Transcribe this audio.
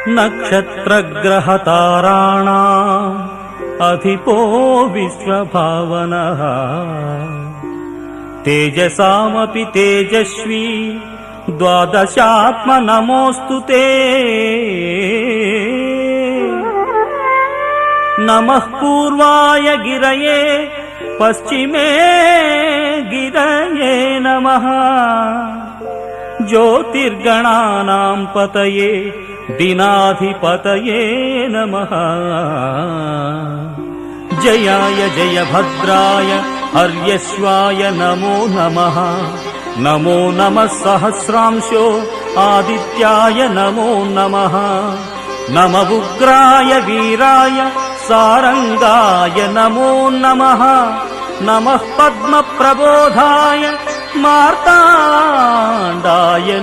नक्षत्रग्रहताराणाम् अधिपो विश्वभावनः तेजसामपि तेजस्वी द्वादशात्म नमोऽस्तु ते। नमः पूर्वाय गिरये पश्चिमे गिरये नमः ज्योतिर्गणानां पतये दिनाधिपतये नमः। जयाय जयभद्राय हर्यश्वाय नमो नमः। नमो नमः सहस्रांशो आदित्याय नमो नमः। नमः उग्राय वीराय सारंगाय नमो नमः। नमः पद्मप्रबोधाय मार्ताण्डाय